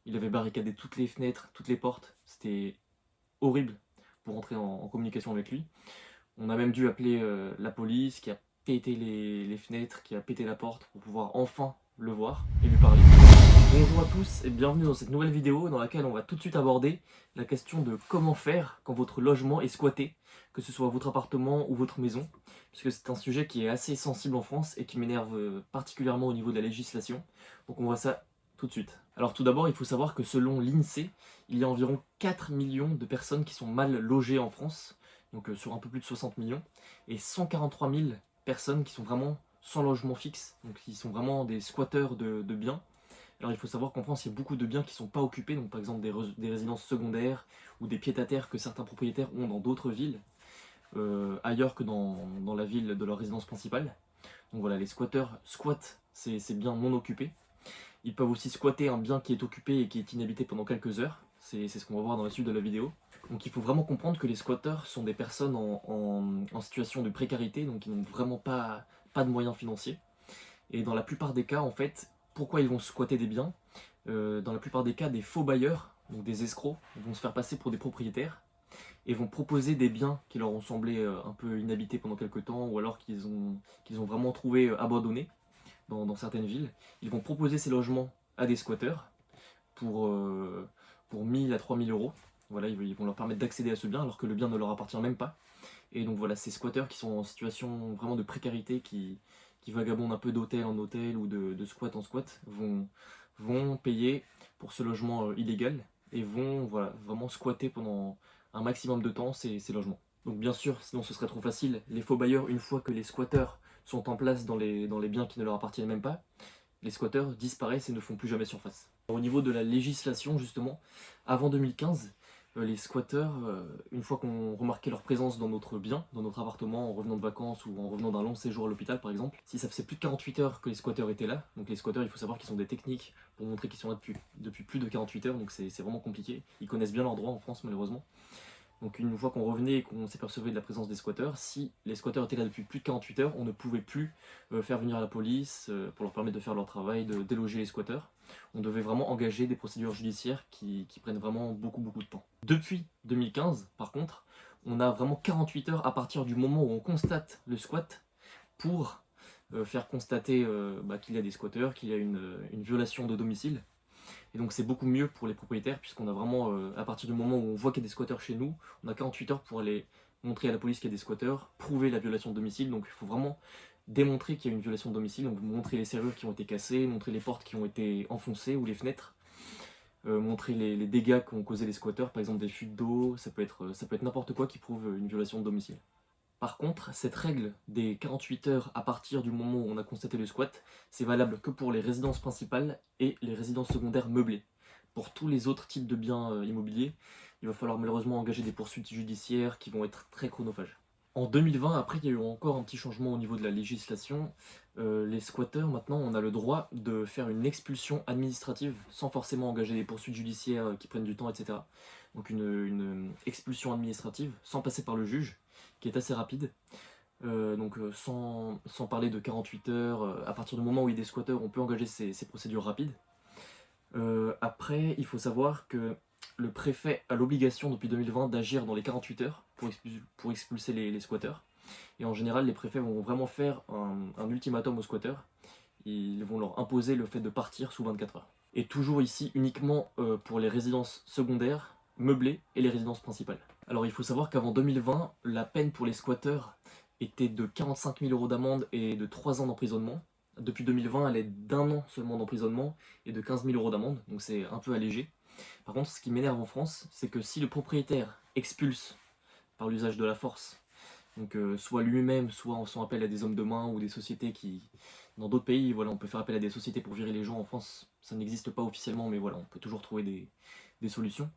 Il avait barricadé toutes les fenêtres, toutes les portes. C'était horrible pour entrer en communication avec lui. On a même dû appeler la police qui a pété les fenêtres, qui a pété la porte pour pouvoir enfin le voir et lui parler. Bonjour à tous et bienvenue dans cette nouvelle vidéo dans laquelle on va tout de suite aborder la question de comment faire quand votre logement est squatté, que ce soit votre appartement ou votre maison, puisque c'est un sujet qui est assez sensible en France et qui m'énerve particulièrement au niveau de la législation. Donc on voit ça tout de suite. Alors tout d'abord, il faut savoir que selon l'INSEE, il y a environ 4 millions de personnes qui sont mal logées en France, donc sur un peu plus de 60 millions, et 143 000 personnes qui sont vraiment sans logement fixe, donc qui sont vraiment des squatteurs de biens. Alors il faut savoir qu'en France, il y a beaucoup de biens qui ne sont pas occupés, donc par exemple des résidences secondaires ou des pieds-à-terre que certains propriétaires ont dans d'autres villes, ailleurs que dans la ville de leur résidence principale. Donc voilà, les squatteurs squattent ces biens non occupés. Ils peuvent aussi squatter un bien qui est occupé et qui est inhabité pendant quelques heures. C'est ce qu'on va voir dans la suite de la vidéo. Donc il faut vraiment comprendre que les squatteurs sont des personnes en situation de précarité, donc ils n'ont vraiment pas de moyens financiers. Et dans la plupart des cas, en fait, pourquoi ils vont squatter des biens? Dans la plupart des cas, des faux bailleurs, donc des escrocs, vont se faire passer pour des propriétaires et vont proposer des biens qui leur ont semblé un peu inhabités pendant quelques temps ou alors qu'ils ont vraiment trouvé abandonnés dans certaines villes. Ils vont proposer ces logements à des squatteurs pour, euh, pour 1000 à 3000 euros. Voilà, ils vont leur permettre d'accéder à ce bien alors que le bien ne leur appartient même pas. Et donc voilà, ces squatteurs qui sont en situation vraiment de précarité, qui vagabondent un peu d'hôtel en hôtel ou de squat en squat, vont payer pour ce logement illégal et vont voilà, vraiment squatter pendant un maximum de temps ces logements. Donc bien sûr, sinon ce serait trop facile, les faux bailleurs, une fois que les squatteurs sont en place dans les biens qui ne leur appartiennent même pas, les squatteurs disparaissent et ne font plus jamais surface. Au niveau de la législation, justement, avant 2015, les squatteurs, une fois qu'on remarquait leur présence dans notre bien, dans notre appartement, en revenant de vacances ou en revenant d'un long séjour à l'hôpital par exemple, si ça faisait plus de 48 heures que les squatteurs étaient là, donc les squatteurs, il faut savoir qu'ils ont des techniques pour montrer qu'ils sont là depuis plus de 48 heures, donc c'est vraiment compliqué. Ils connaissent bien leurs droits en France malheureusement. Donc une fois qu'on revenait et qu'on s'apercevait de la présence des squatteurs, si les squatteurs étaient là depuis plus de 48 heures, on ne pouvait plus faire venir la police pour leur permettre de faire leur travail, de déloger les squatteurs. On devait vraiment engager des procédures judiciaires qui prennent vraiment beaucoup de temps. Depuis 2015, par contre, on a vraiment 48 heures à partir du moment où on constate le squat pour faire constater qu'il y a des squatteurs, qu'il y a une violation de domicile. Et donc c'est beaucoup mieux pour les propriétaires puisqu'on a vraiment, à partir du moment où on voit qu'il y a des squatteurs chez nous, on a 48 heures pour aller montrer à la police qu'il y a des squatteurs, prouver la violation de domicile. Donc il faut vraiment démontrer qu'il y a une violation de domicile, donc montrer les serrures qui ont été cassées, montrer les portes qui ont été enfoncées ou les fenêtres, montrer les dégâts qu'ont causé les squatteurs, par exemple des fuites d'eau, ça peut être n'importe quoi qui prouve une violation de domicile. Par contre, cette règle des 48 heures à partir du moment où on a constaté le squat, c'est valable que pour les résidences principales et les résidences secondaires meublées. Pour tous les autres types de biens immobiliers, il va falloir malheureusement engager des poursuites judiciaires qui vont être très chronophages. En 2020, après, il y a eu encore un petit changement au niveau de la législation. Les squatteurs, maintenant, on a le droit de faire une expulsion administrative sans forcément engager des poursuites judiciaires qui prennent du temps, etc. Donc une expulsion administrative sans passer par le juge, qui est assez rapide. Sans parler de 48 heures, à partir du moment où il y a des squatteurs, on peut engager ces procédures rapides. Après, il faut savoir que le préfet a l'obligation depuis 2020 d'agir dans les 48 heures pour expulser les squatteurs. Et en général, les préfets vont vraiment faire un ultimatum aux squatteurs. Ils vont leur imposer le fait de partir sous 24 heures. Et toujours ici, uniquement pour les résidences secondaires, meublées et les résidences principales. Alors il faut savoir qu'avant 2020, la peine pour les squatteurs était de 45 000 euros d'amende et de 3 ans d'emprisonnement. Depuis 2020, elle est d'un an seulement d'emprisonnement et de 15 000 euros d'amende, donc c'est un peu allégé. Par contre, ce qui m'énerve en France, c'est que si le propriétaire expulse par l'usage de la force, donc soit lui-même, soit en faisant appel à des hommes de main ou des sociétés qui... Dans d'autres pays, voilà, on peut faire appel à des sociétés pour virer les gens. En France, ça n'existe pas officiellement, mais voilà, on peut toujours trouver des solutions.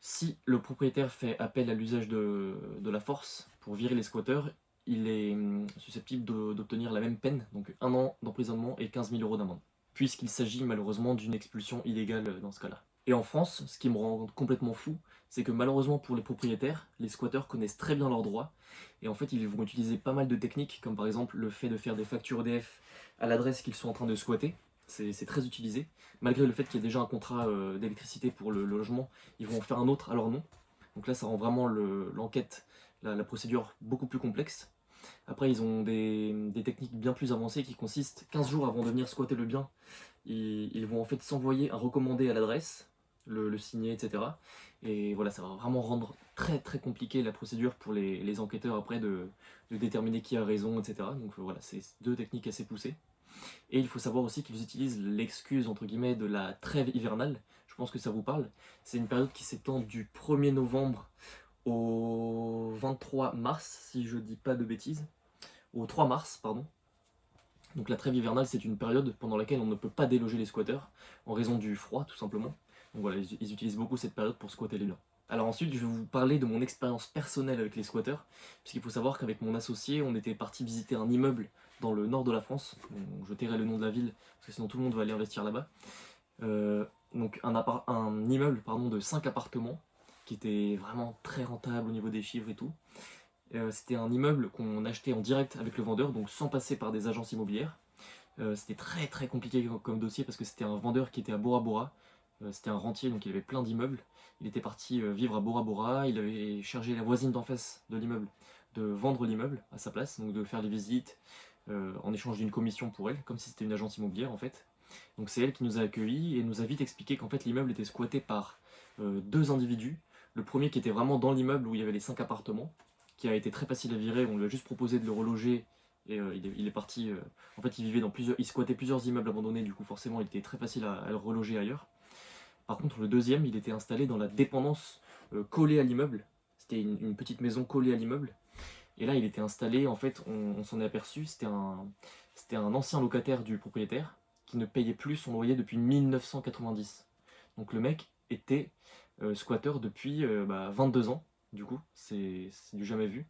Si le propriétaire fait appel à l'usage de la force pour virer les squatteurs, il est susceptible d'obtenir la même peine, donc 1 an d'emprisonnement et 15 000 euros d'amende, puisqu'il s'agit malheureusement d'une expulsion illégale dans ce cas-là. Et en France, ce qui me rend complètement fou, c'est que malheureusement pour les propriétaires, les squatteurs connaissent très bien leurs droits, et en fait ils vont utiliser pas mal de techniques, comme par exemple le fait de faire des factures EDF à l'adresse qu'ils sont en train de squatter, c'est très utilisé. Malgré le fait qu'il y ait déjà un contrat d'électricité pour le logement, ils vont en faire un autre à leur nom. Donc là, ça rend vraiment l'enquête, la procédure beaucoup plus complexe. Après, ils ont des techniques bien plus avancées qui consistent 15 jours avant de venir squatter le bien. Ils vont en fait s'envoyer un recommandé à l'adresse, le signer, etc. Et voilà, ça va vraiment rendre très très compliqué la procédure pour les enquêteurs après de déterminer qui a raison, etc. Donc voilà, c'est deux techniques assez poussées. Et il faut savoir aussi qu'ils utilisent l'excuse entre guillemets de la trêve hivernale. Je pense que ça vous parle. C'est une période qui s'étend du 1er novembre au 23 mars, si je dis pas de bêtises. Au 3 mars, pardon. Donc la trêve hivernale, c'est une période pendant laquelle on ne peut pas déloger les squatteurs, en raison du froid, tout simplement. Donc voilà, ils utilisent beaucoup cette période pour squatter les lieux. Alors ensuite, je vais vous parler de mon expérience personnelle avec les squatteurs, puisqu'il faut savoir qu'avec mon associé, on était parti visiter un immeuble dans le nord de la France. Je tairai le nom de la ville, parce que sinon tout le monde va aller investir là-bas. Donc un immeuble de 5 appartements, qui était vraiment très rentable au niveau des chiffres et tout. C'était un immeuble qu'on achetait en direct avec le vendeur, donc sans passer par des agences immobilières. C'était très très compliqué comme dossier parce que c'était un vendeur qui était à Bora Bora. C'était un rentier, donc il avait plein d'immeubles. Il était parti vivre à Bora Bora, il avait chargé la voisine d'en face de l'immeuble de vendre l'immeuble à sa place, donc de faire les visites en échange d'une commission pour elle, comme si c'était une agence immobilière en fait. Donc c'est elle qui nous a accueillis et nous a vite expliqué qu'en fait l'immeuble était squatté par deux individus. Le premier qui était vraiment dans l'immeuble où il y avait les 5 appartements, qui a été très facile à virer, on lui a juste proposé de le reloger et il est parti. En fait, il squattait plusieurs immeubles abandonnés, du coup, forcément, il était très facile à le reloger ailleurs. Par contre, le deuxième, il était installé dans la dépendance collée à l'immeuble. C'était une petite maison collée à l'immeuble. Et là, il était installé, en fait, on s'en est aperçu, c'était un ancien locataire du propriétaire qui ne payait plus son loyer depuis 1990. Donc le mec était squatteur depuis 22 ans, du coup, c'est du jamais vu.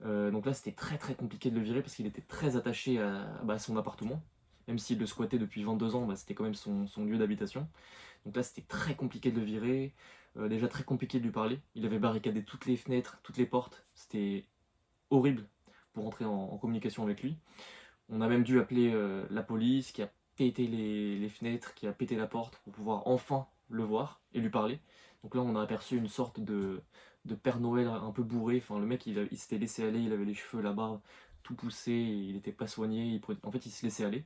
Donc là, c'était très très compliqué de le virer parce qu'il était très attaché à son appartement. Même s'il le squattait depuis 22 ans, c'était quand même son lieu d'habitation. Donc là, c'était très compliqué de le virer. Déjà très compliqué de lui parler. Il avait barricadé toutes les fenêtres, toutes les portes. C'était horrible pour entrer en communication avec lui. On a même dû appeler la police qui a pété les fenêtres, qui a pété la porte pour pouvoir enfin le voir et lui parler. Donc là, on a aperçu une sorte de Père Noël un peu bourré. Enfin, le mec, il s'était laissé aller, il avait les cheveux là-bas, tout poussé, il n'était pas soigné. En fait, il se laissait aller.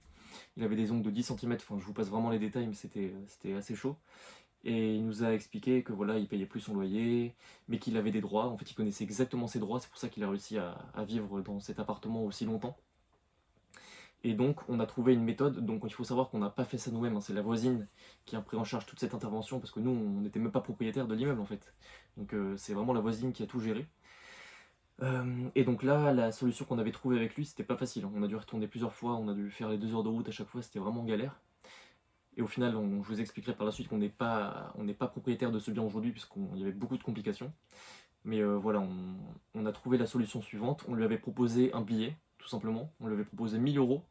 Il avait des ongles de 10 cm. Enfin, je vous passe vraiment les détails, mais c'était assez chaud. Et il nous a expliqué que voilà, il payait plus son loyer, mais qu'il avait des droits. En fait, il connaissait exactement ses droits. C'est pour ça qu'il a réussi à vivre dans cet appartement aussi longtemps. Et donc, on a trouvé une méthode. Donc, il faut savoir qu'on n'a pas fait ça nous-mêmes, hein. C'est la voisine qui a pris en charge toute cette intervention parce que nous, on n'était même pas propriétaire de l'immeuble en fait. Donc, c'est vraiment la voisine qui a tout géré. Et donc là, la solution qu'on avait trouvée avec lui, c'était pas facile. On a dû retourner plusieurs fois, on a dû faire les 2 heures de route à chaque fois, c'était vraiment galère. Et au final, je vous expliquerai par la suite qu'on n'est pas propriétaire de ce bien aujourd'hui puisqu'il y avait beaucoup de complications. Mais voilà, on a trouvé la solution suivante. On lui avait proposé un billet, tout simplement. On lui avait proposé 1000 euros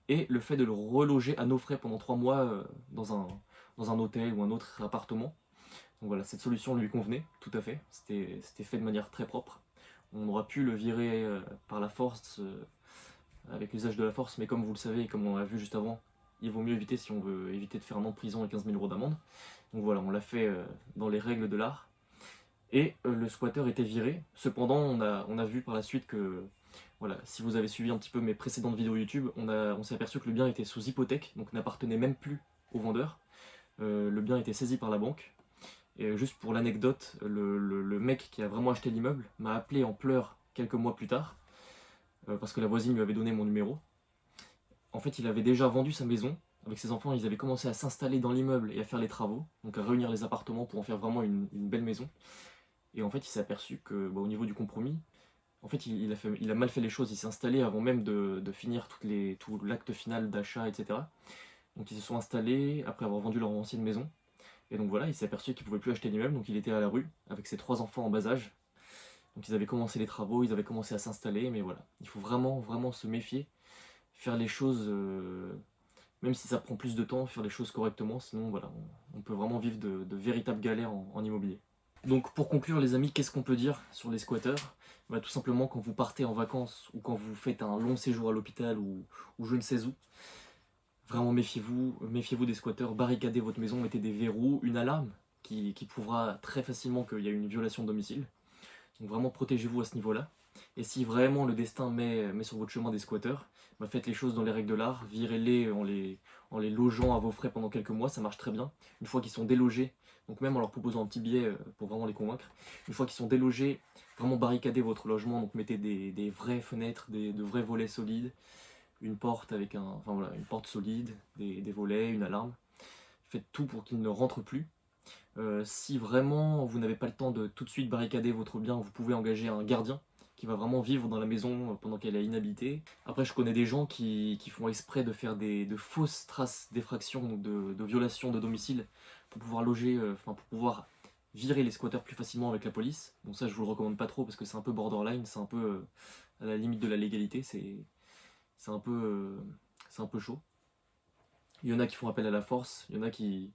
et le fait de le reloger à nos frais pendant 3 mois dans un hôtel ou un autre appartement. Donc voilà, cette solution lui convenait, tout à fait. C'était fait de manière très propre. On aura pu le virer par la force, avec l'usage de la force, mais comme vous le savez et comme on l'a vu juste avant, il vaut mieux éviter si on veut éviter de faire un an de prison et 15 000 euros d'amende. Donc voilà, on l'a fait dans les règles de l'art. Et le squatter était viré. Cependant, on a vu par la suite que, voilà, si vous avez suivi un petit peu mes précédentes vidéos YouTube, on s'est aperçu que le bien était sous hypothèque, donc n'appartenait même plus au vendeur. Le bien était saisi par la banque. Et juste pour l'anecdote, le mec qui a vraiment acheté l'immeuble m'a appelé en pleurs quelques mois plus tard, parce que la voisine lui avait donné mon numéro. En fait, il avait déjà vendu sa maison. Avec ses enfants, ils avaient commencé à s'installer dans l'immeuble et à faire les travaux, donc à réunir les appartements pour en faire vraiment une belle maison. Et en fait, il s'est aperçu que, au niveau du compromis, en fait, il a mal fait les choses. Il s'est installé avant même de finir tout l'acte final d'achat, etc. Donc ils se sont installés après avoir vendu leur ancienne maison. Et donc voilà, il s'est aperçu qu'il ne pouvait plus acheter l'immeuble, donc il était à la rue avec ses 3 enfants en bas âge. Donc ils avaient commencé les travaux, ils avaient commencé à s'installer, mais voilà. Il faut vraiment, vraiment se méfier, faire les choses, même si ça prend plus de temps, faire les choses correctement, sinon voilà, on peut vraiment vivre de véritables galères en immobilier. Donc pour conclure les amis, qu'est-ce qu'on peut dire sur les squatteurs? Tout simplement quand vous partez en vacances ou quand vous faites un long séjour à l'hôpital ou je ne sais où, Vraiment méfiez-vous des squatteurs, barricadez votre maison, mettez des verrous, une alarme qui prouvera très facilement qu'il y a eu une violation de domicile. Donc vraiment protégez-vous à ce niveau-là. Et si vraiment le destin met sur votre chemin des squatteurs, bah faites les choses dans les règles de l'art, virez-les en les logeant à vos frais pendant quelques mois, ça marche très bien. Une fois qu'ils sont délogés, donc même en leur proposant un petit billet pour vraiment les convaincre, une fois qu'ils sont délogés, vraiment barricadez votre logement, donc mettez des vraies fenêtres, de vrais volets solides, une porte avec enfin voilà, une porte solide, des volets, une alarme. Faites tout pour qu'ils ne rentrent plus. Si vraiment vous n'avez pas le temps de tout de suite barricader votre bien, vous pouvez engager un gardien qui va vraiment vivre dans la maison pendant qu'elle est inhabitée. Après, je connais des gens qui font exprès de faire de fausses traces d'effraction, de violation de domicile pour pouvoir loger, pour pouvoir virer les squatteurs plus facilement avec la police. Bon, ça, je vous le recommande pas trop parce que c'est un peu borderline, c'est un peu à la limite de la légalité, c'est un peu chaud. Il y en a qui font appel à la force, il y en a qui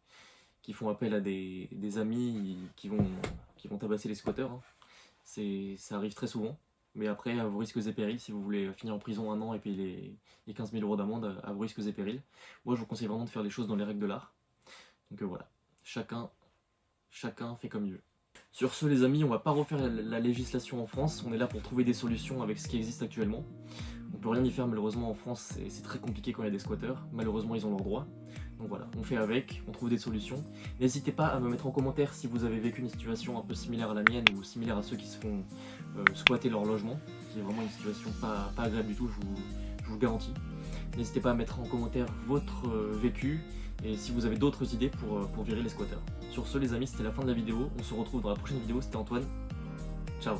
font appel à des amis qui vont tabasser les squatteurs. Hein. Ça arrive très souvent. Mais après, à vos risques et périls, si vous voulez finir en prison 1 an et payer les 15 000 € d'amende, à vos risques et périls. Moi, je vous conseille vraiment de faire les choses dans les règles de l'art. Donc voilà, chacun fait comme il veut. Sur ce, les amis, on va pas refaire la législation en France. On est là pour trouver des solutions avec ce qui existe actuellement. On peut rien y faire malheureusement en France, c'est très compliqué quand il y a des squatteurs. Malheureusement, ils ont leurs droits. Donc voilà, on fait avec, on trouve des solutions. N'hésitez pas à me mettre en commentaire si vous avez vécu une situation un peu similaire à la mienne ou similaire à ceux qui se font squatter leur logement, qui est vraiment une situation pas agréable du tout, je vous le garantis. N'hésitez pas à mettre en commentaire votre vécu et si vous avez d'autres idées pour virer les squatteurs. Sur ce, les amis, c'était la fin de la vidéo. On se retrouve dans la prochaine vidéo. C'était Antoine. Ciao.